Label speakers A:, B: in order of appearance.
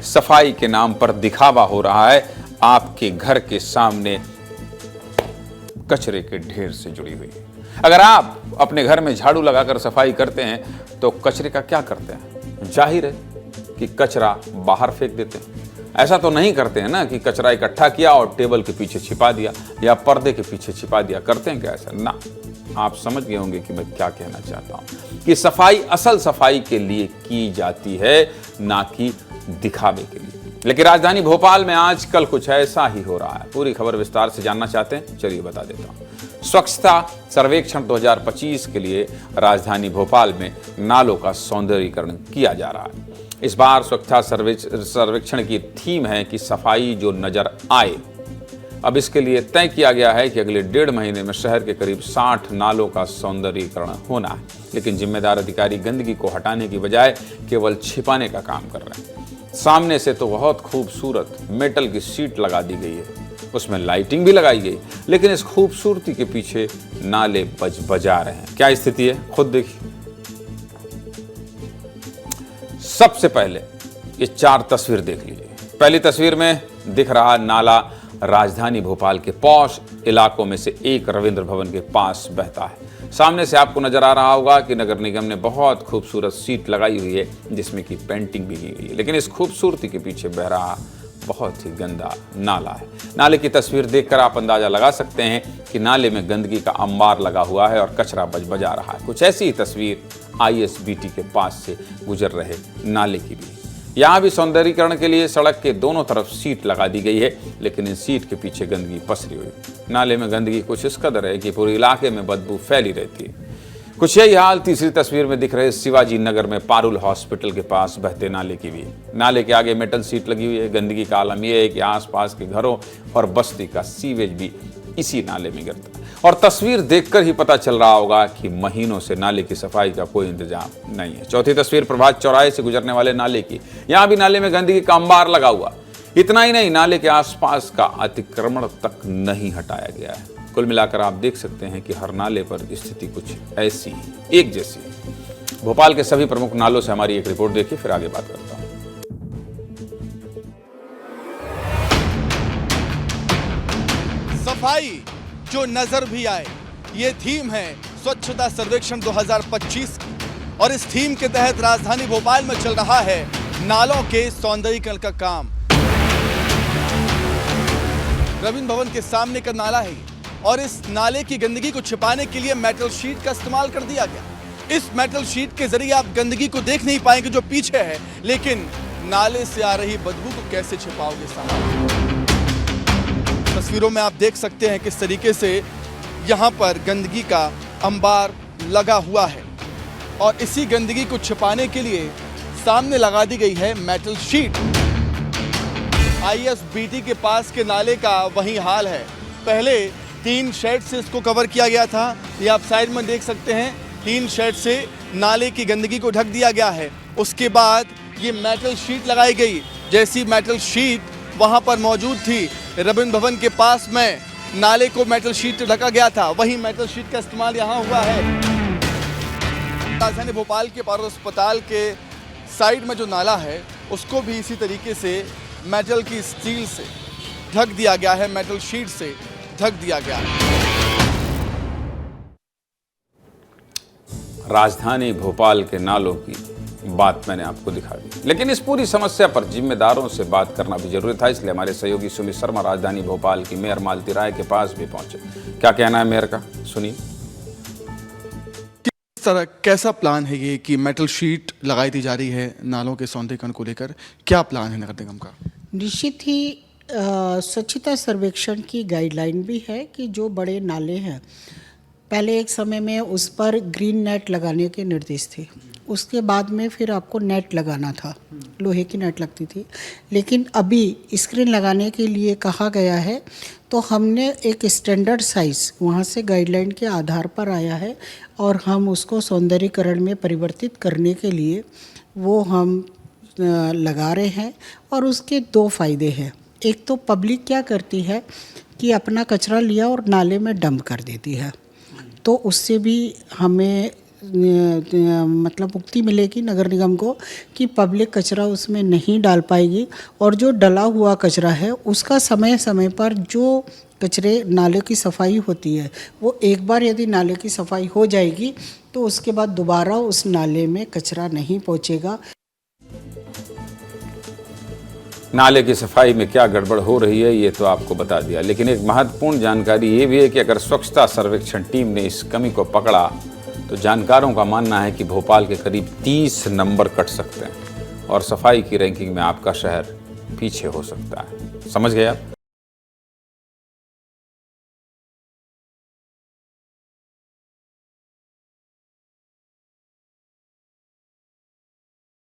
A: सफाई के नाम पर दिखावा हो रहा है आपके घर के सामने कचरे के ढेर से जुड़ी हुई है। अगर आप अपने घर में झाड़ू लगाकर सफाई करते हैं तो कचरे का क्या करते हैं? जाहिर है कि कचरा बाहर फेंक देते हैं। ऐसा तो नहीं करते हैं ना कि कचरा इकट्ठा किया और टेबल के पीछे छिपा दिया या पर्दे के पीछे छिपा दिया। करते हैं क्या ऐसा? ना। आप समझ गए होंगे कि मैं क्या कहना चाहता हूं कि सफाई असल सफाई के लिए की जाती है, ना कि दिखावे के लिए। लेकिन राजधानी भोपाल में आजकल कुछ ऐसा ही हो रहा है। पूरी खबर विस्तार से जानना चाहते हैं? चलिए बता देता हूं। स्वच्छता सर्वेक्षण 2025 के लिए राजधानी भोपाल में नालों का सौंदर्यीकरण किया जा रहा है। इस बार स्वच्छता सर्वेक्षण की थीम है कि सफाई जो नजर आए। अब इसके लिए तय किया गया है कि अगले 1.5 महीने में शहर के करीब 60 नालों का सौंदर्यीकरण होना है। लेकिन जिम्मेदार अधिकारी गंदगी को हटाने की बजाय केवल छिपाने का काम कर रहे हैं। सामने से तो बहुत खूबसूरत मेटल की सीट लगा दी गई है, उसमें लाइटिंग भी लगाई गई, लेकिन इस खूबसूरती के पीछे नाले बजा रहे हैं। क्या स्थिति है, खुद देखिए। सबसे पहले ये 4 तस्वीर देख लीजिए। पहली तस्वीर में दिख रहा नाला राजधानी भोपाल के पॉश इलाकों में से एक रविंद्र भवन के पास बहता है। सामने से आपको नजर आ रहा होगा कि नगर निगम ने बहुत खूबसूरत सीट लगाई हुई है जिसमें कि पेंटिंग भी की गई है, लेकिन इस खूबसूरती के पीछे बह रहा बहुत ही गंदा नाला है। नाले की तस्वीर देखकर आप अंदाजा लगा सकते हैं कि नाले में गंदगी का अंबार लगा हुआ है और कचरा बजा रहा है। कुछ ऐसी ही तस्वीर ISBT के पास से गुजर रहे नाले की भी। यहाँ भी सौंदर्यीकरण के लिए सड़क के दोनों तरफ सीट लगा दी गई है, लेकिन इन सीट के पीछे गंदगी पसरी हुई। नाले में गंदगी कुछ इस कदर है कि पूरे इलाके में बदबू फैली रहती है। कुछ यही हाल तीसरी तस्वीर में दिख रहे शिवाजी नगर में पारुल हॉस्पिटल के पास बहते नाले की भी। नाले के आगे मेटल सीट लगी हुई है। गंदगी का आलम यह है कि आसपास के घरों और बस्ती का सीवेज भी इसी नाले में गिरता है। और तस्वीर देखकर ही पता चल रहा होगा कि महीनों से नाले की सफाई का कोई इंतजाम नहीं है। चौथी तस्वीर प्रभात चौराहे से गुजरने वाले नाले की। यहाँ भी नाले में गंदगी का अंबार लगा हुआ। इतना ही नहीं, नाले के आसपास का अतिक्रमण तक नहीं हटाया गया है। कुल मिलाकर आप देख सकते हैं कि हर नाले पर स्थिति कुछ ऐसी एक जैसी है। भोपाल के सभी प्रमुख नालों से हमारी एक रिपोर्ट देखिए, फिर आगे बात करता हूं।
B: सफाई जो नजर भी आए, ये थीम है स्वच्छता सर्वेक्षण 2025 की। और इस थीम के तहत राजधानी भोपाल में चल रहा है नालों के सौंदर्यीकरण का काम। रविंद्र भवन के सामने का नाला है और इस नाले की गंदगी को छिपाने के लिए मेटल शीट का इस्तेमाल कर दिया गया। इस मेटल शीट के जरिए आप गंदगी को देख नहीं पाएंगे जो पीछे है, लेकिन नाले से आ रही बदबू को कैसे छिपाओगे सामने? तस्वीरों में आप देख सकते हैं किस तरीके से यहाँ पर गंदगी का अंबार लगा हुआ है और इसी गंदगी को छिपाने के लिए सामने लगा दी गई है मेटल शीट। ISBT के पास के नाले का वही हाल है। पहले 3 शेड से इसको कवर किया गया था। ये आप साइड में देख सकते हैं, 3 शेड से नाले की गंदगी को ढक दिया गया है। उसके बाद ये मेटल शीट लगाई गई। जैसी मेटल शीट वहां पर मौजूद थी, रविंद्र भवन के पास में नाले को मेटल शीट ढका गया था, वही मेटल शीट का इस्तेमाल यहाँ हुआ है। राजधानी भोपाल के पारुल अस्पताल के साइड में जो नाला है उसको भी इसी तरीके से मेटल की स्टील से ढक दिया गया है, मेटल शीट से ढक दिया गया है।
A: राजधानी भोपाल के नालों की बात मैंने आपको दिखा दी, लेकिन इस पूरी समस्या पर जिम्मेदारों से बात करना भी जरूरी था। इसलिए हमारे सहयोगी सुमित शर्मा राजधानी भोपाल की मेयर मालती राय के पास भी पहुंचे। क्या कहना है मेयर का, सुनिए।
B: किस तरह कैसा प्लान है ये कि मेटल शीट लगाई दी जा रही है नालों के सौंदर्यीकरण को लेकर, क्या प्लान है नगर निगम का?
C: निश्चित ही स्वच्छता सर्वेक्षण की गाइडलाइन भी है कि जो बड़े नाले हैं, पहले एक समय में उस पर ग्रीन नेट लगाने के निर्देश थे। उसके बाद में फिर आपको नेट लगाना था, लोहे की नेट लगती थी, लेकिन अभी स्क्रीन लगाने के लिए कहा गया है। तो हमने एक स्टैंडर्ड साइज़ वहाँ से गाइडलाइन के आधार पर आया है और हम उसको सौंदर्यीकरण में परिवर्तित करने के लिए वो हम लगा रहे हैं। और उसके 2 फ़ायदे हैं। एक तो पब्लिक क्या करती है कि अपना कचरा लिया और नाले में डंप कर देती है, तो उससे भी हमें मतलब मुक्ति मिलेगी नगर निगम को कि पब्लिक कचरा उसमें नहीं डाल पाएगी, और जो डला हुआ कचरा है उसका समय समय पर जो कचरे नाले की सफाई होती है, वो एक बार यदि नाले की सफाई हो जाएगी तो उसके बाद दोबारा उस नाले में कचरा नहीं पहुंचेगा।
A: नाले की सफाई में क्या गड़बड़ हो रही है ये तो आपको बता दिया, लेकिन एक महत्वपूर्ण जानकारी ये भी है कि अगर स्वच्छता सर्वेक्षण टीम ने इस कमी को पकड़ा तो जानकारों का मानना है कि भोपाल के करीब 30 नंबर कट सकते हैं और सफाई की रैंकिंग में आपका शहर पीछे हो सकता है। समझ गए आप?